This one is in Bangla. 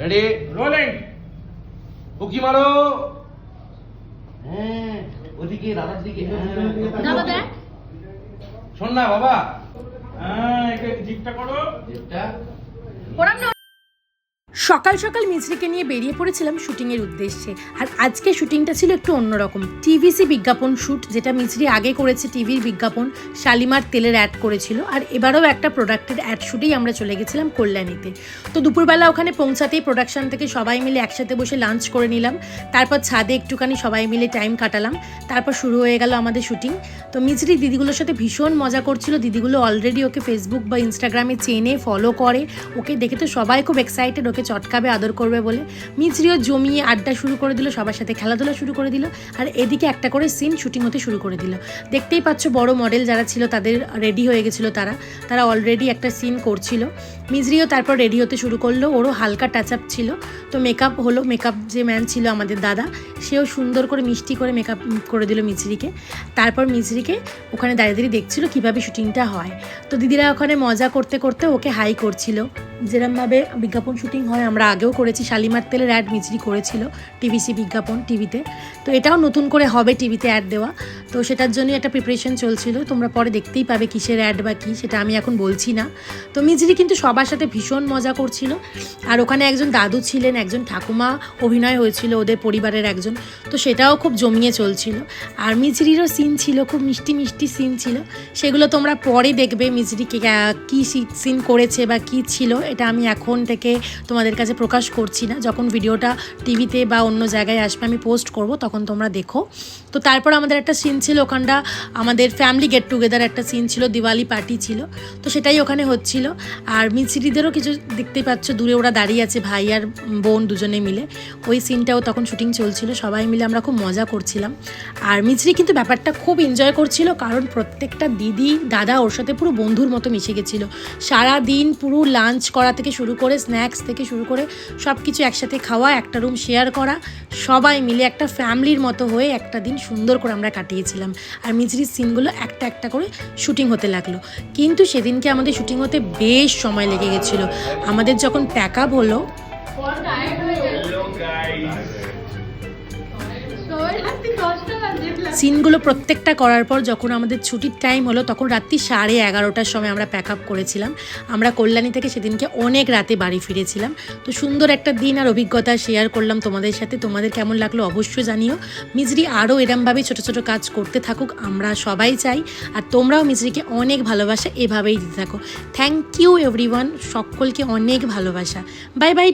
রেডি রোলিং উকি মারো। হ্যাঁ ওদিকে দাদার দিকে দাদা দেখ শোন না বাবা। হ্যাঁ এটা জিপটা করো জিপটা ওরম না। সকাল সকাল মিছরিকে নিয়ে বেরিয়ে পড়েছিলাম শুটিংয়ের উদ্দেশ্যে। আর আজকে শুটিংটা ছিল একটু অন্যরকম, টিভিসি বিজ্ঞাপন শ্যুট, যেটা মিছরি আগে করেছে টিভির বিজ্ঞাপন, শালিমার তেলের অ্যাড করেছিল। আর এবারেও একটা প্রোডাক্টের অ্যাড শ্যুটেই আমরা চলে গেছিলাম কল্যাণীতে। তো দুপুরবেলা ওখানে পৌঁছাতেই প্রোডাকশন থেকে সবাই মিলে একসাথে বসে লাঞ্চ করে নিলাম। তারপর ছাদে একটুখানি সবাই মিলে টাইম কাটালাম। তারপর শুরু হয়ে গেল আমাদের শুটিং। তো মিছরি দিদিগুলোর সাথে ভীষণ মজা করছিল। দিদিগুলো অলরেডি ওকে ফেসবুক বা ইনস্টাগ্রামে চেনে, ফলো করে। ওকে দেখে তো সবাই খুব এক্সাইটেড, ওকে চটকাবে, আদর করবে বলে। মিছরিও জমিয়ে আড্ডা শুরু করে দিল, সবার সাথে খেলাধুলা শুরু করে দিল। আর এদিকে একটা করে সিন শুটিং হতে শুরু করে দিল। দেখতেই পাচ্ছ বড় মডেল যারা ছিল তাদের রেডি হয়ে গেছিলো, তারা অলরেডি একটা সিন করছিল। মিছরিও তারপর রেডি হতে শুরু করলো, ওরও হালকা টাচ আপ ছিল। তো মেকআপ হলো, মেকআপ যে ম্যান ছিল আমাদের দাদা, সেও সুন্দর করে মিষ্টি করে মেকআপ করে দিল মিছরিকে। তারপর মিছরিকে ওখানে দাঁড়িয়ে দাঁড়িয়ে দেখছিল কীভাবে শুটিংটা হয়। তো দিদিরা ওখানে মজা করতে করতে ওকে হাই করছিল, যেরমভাবে বিজ্ঞাপন শুটিং হয়। আমরা আগেও করেছি, শালিমার তেলের অ্যাড মিছরি করেছিল টিভিসি বিজ্ঞাপন টিভিতে। তো এটাও নতুন করে হবে টিভিতে অ্যাড দেওয়া। তো সেটার জন্যই একটা প্রিপারেশন চলছিল, তোমরা পরে দেখতেই পাবে কিসের অ্যাড বা কী, সেটা আমি এখন বলছি না। তো মিছরি কিন্তু সবার সাথে ভীষণ মজা করছিল। আর ওখানে একজন দাদু ছিলেন, একজন ঠাকুমা অভিনয় হয়েছিল ওদের পরিবারের একজন, তো সেটাও খুব জমিয়ে চলছিল। আর মিছরিরও সিন ছিল, খুব মিষ্টি মিষ্টি সিন ছিল, সেগুলো তোমরা পরে দেখবে মিছরি কী সিন করেছে বা কী ছিল। এটা আমি এখন থেকে তোমাদের কাছে প্রকাশ করছি না, যখন ভিডিওটা টিভিতে বা অন্য জায়গায় আসবে আমি পোস্ট করব, তখন তোমরা দেখো। তো তারপর আমাদের একটা সিন ছিল ওখানটা, আমাদের ফ্যামিলি গেট টুগেদার একটা সিন ছিল, দিওয়ালি পার্টি ছিল, তো সেটাই ওখানে হচ্ছিল। আর মিছরিদেরও কিছু দেখতেই পাচ্ছ, দূরে ওরা দাঁড়িয়ে আছে, ভাই আর বোন দুজনে মিলে। ওই সিনটাও তখন শুটিং চলছিল, সবাই মিলে আমরা খুব মজা করছিলাম। আর মিছরি কিন্তু ব্যাপারটা খুব এনজয় করছিল, কারণ প্রত্যেকটা দিদি দাদা ওর সাথে পুরো বন্ধুর মতো মিশে গেছিলো। সারাদিন পুরো লাঞ্চ করা থেকে শুরু করে, স্ন্যাক্স থেকে শুরু করে সব কিছু একসাথে খাওয়া, একটা রুম শেয়ার করা, সবাই মিলে একটা ফ্যামিলির মতো হয়ে একটা দিন সুন্দর করে আমরা কাটিয়েছিলাম। আর মিছরির সিনগুলো একটা একটা করে শুটিং হতে লাগলো। কিন্তু সেদিনকে আমাদের শুটিং হতে বেশ সময় লেগে গেছিলো। আমাদের যখন প্যাক আপ হলো, সিনগুলো প্রত্যেকটা করার পর যখন আমাদের ছুটির টাইম হলো, তখন রাত্রি 11:30টার সময় আমরা প্যাক আপ করেছিলাম। আমরা কল্যাণী থেকে সেদিনকে অনেক রাতে বাড়ি ফিরেছিলাম। তো সুন্দর একটা দিন আর অভিজ্ঞতা শেয়ার করলাম তোমাদের সাথে। তোমাদের কেমন লাগলো অবশ্যই জানিও। মিছরি আরও এরমভাবেই ছোটো ছোটো কাজ করতে থাকুক, আমরা সবাই চাই। আর তোমরাও মিছরিকে অনেক ভালোবাসা এভাবেই দিতে থাকো। থ্যাংক ইউ এভরিওয়ান, সকলকে অনেক ভালোবাসা। Bye bye.